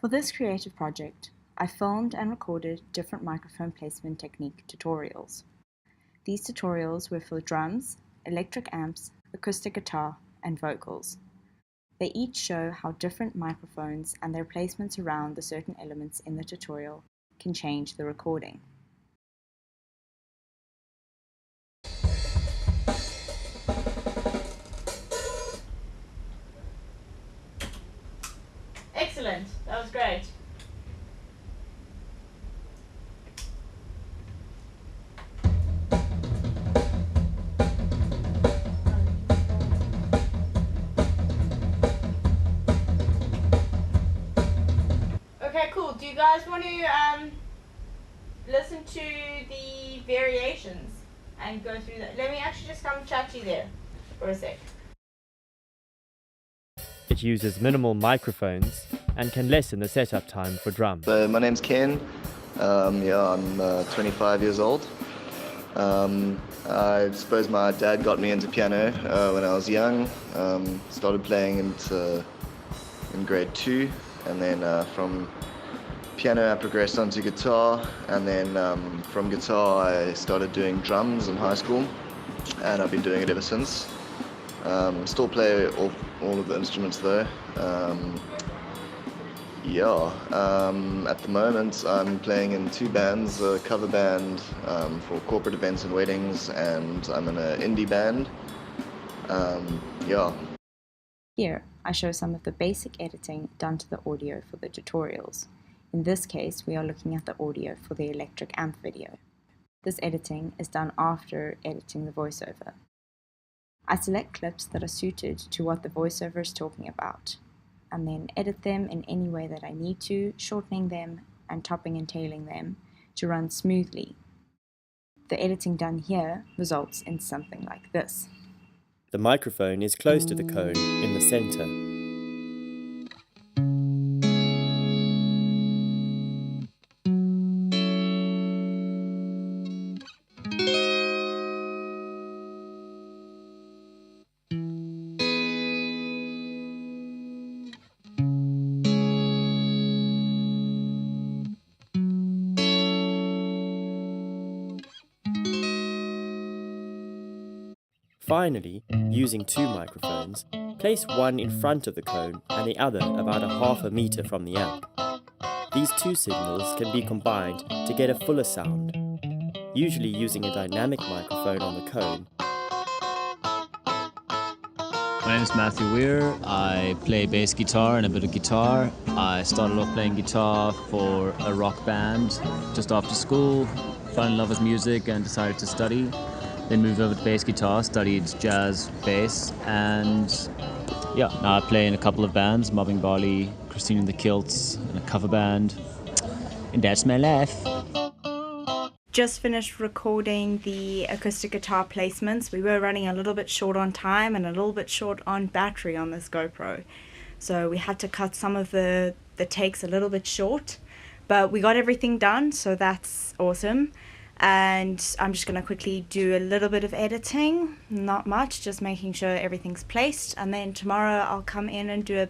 For this creative project, I filmed and recorded different microphone placement technique tutorials. These tutorials were for drums, electric amps, acoustic guitar, and vocals. They each show how different microphones and their placements around the certain elements in the tutorial can change the recording. Excellent, that was great. Okay, cool. Do you guys want to listen to the variations and go through that? Let me actually just come chat to you there for a sec. It uses minimal microphones and can lessen the setup time for drums. So my name's Ken. I'm 25 years old. I suppose my dad got me into piano when I was young. Started playing in grade 2, and then from piano I progressed onto guitar, and then from guitar I started doing drums in high school, and I've been doing it ever since. Still play all of the instruments though. At the moment I'm playing in 2 bands, a cover band for corporate events and weddings, and I'm in an indie band. Here, I show some of the basic editing done to the audio for the tutorials. In this case, we are looking at the audio for the electric amp video. This editing is done after editing the voiceover. I select clips that are suited to what the voiceover is talking about, and then edit them in any way that I need to, shortening them and topping and tailing them to run smoothly. The editing done here results in something like this. The microphone is close to the cone in the center. Finally, using 2 microphones, place one in front of the cone and the other about 1/2 meter from the amp. These 2 signals can be combined to get a fuller sound, usually using a dynamic microphone on the cone. My name is Matthew Weir. I play bass guitar and a bit of guitar. I started off playing guitar for a rock band just after school, fell in love with music and decided to study. Then moved over to bass guitar, studied jazz bass, and now I play in a couple of bands, Mobbing Barley, Christine and the Kilts, and a cover band. And that's my life. Just finished recording the acoustic guitar placements. We were running a little bit short on time and a little bit short on battery on this GoPro. So we had to cut some of the takes a little bit short, but we got everything done, so that's awesome. And I'm just going to quickly do a little bit of editing, not much, just making sure everything's placed. And then tomorrow I'll come in and do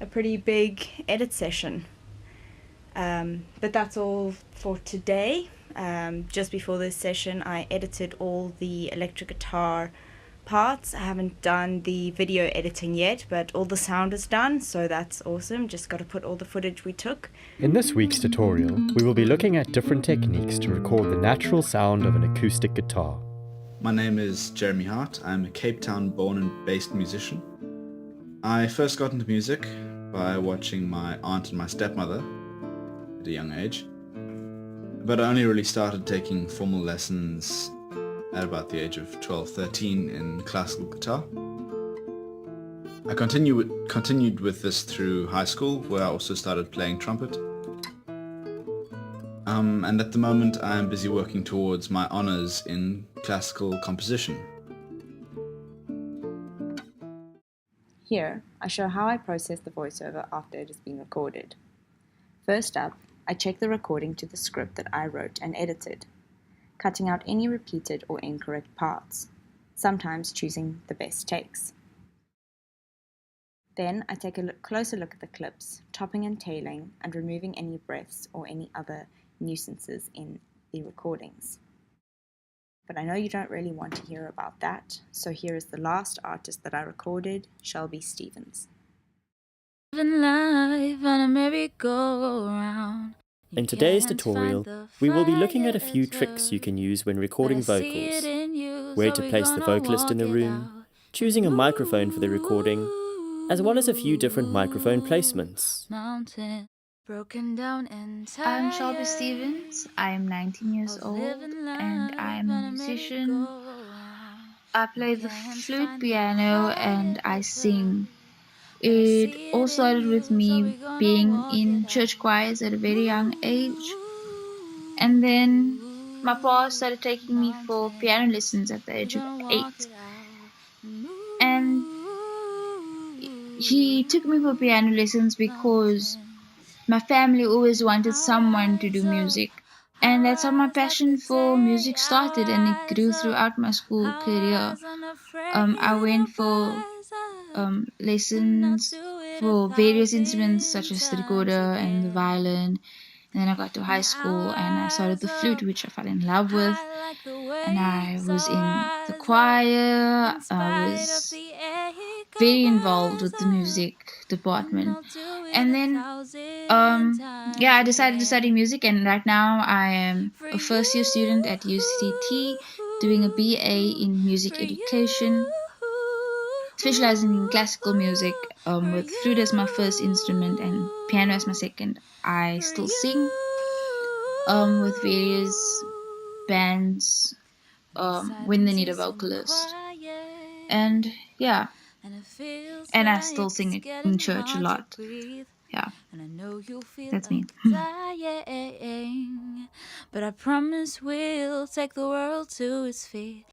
a pretty big edit session. But that's all for today. Just before this session, I edited all the electric guitar parts. I haven't done the video editing yet, but all the sound is done, so that's awesome. Just got to put all the footage we took. In this week's tutorial, we will be looking at different techniques to record the natural sound of an acoustic guitar. My name is Jeremy Hart. I'm a Cape Town born and based musician. I first got into music by watching my aunt and my stepmother at a young age, but I only really started taking formal lessons at about the age of 12-13 in classical guitar. I continued with this through high school, where I also started playing trumpet. And at the moment I am busy working towards my honours in classical composition. Here, I show how I process the voiceover after it has been recorded. First up, I check the recording to the script that I wrote and edited, cutting out any repeated or incorrect parts, sometimes choosing the best takes. Then I take a closer look at the clips, topping and tailing, and removing any breaths or any other nuisances in the recordings. But I know you don't really want to hear about that, so here is the last artist that I recorded, Shelby Stevens. In today's tutorial, we will be looking at a few tricks you can use when recording vocals, where to place the vocalist in the room, choosing a microphone for the recording, as well as a few different microphone placements. I'm Shelby Stevens. I'm 19 years old and I'm a musician. I play the flute, piano, and I sing. It all started with me being in church choirs at a very young age. And then my pa started taking me for piano lessons at the age of 8. And he took me for piano lessons because my family always wanted someone to do music. And that's how my passion for music started, and it grew throughout my school career. I went for lessons for various instruments such as the recorder and the violin. And then I got to high school and I started the flute, which I fell in love with. And I was in the choir. I was very involved with the music department. And then I decided to study music, and right now I am a first year student at UCT doing a BA in music education, specializing in classical music, with flute as my first instrument and piano as my second. I still sing with various bands when they need a vocalist. And yeah, and I still sing in church a lot. Yeah, that's me. But I promise we'll take the world to its feet.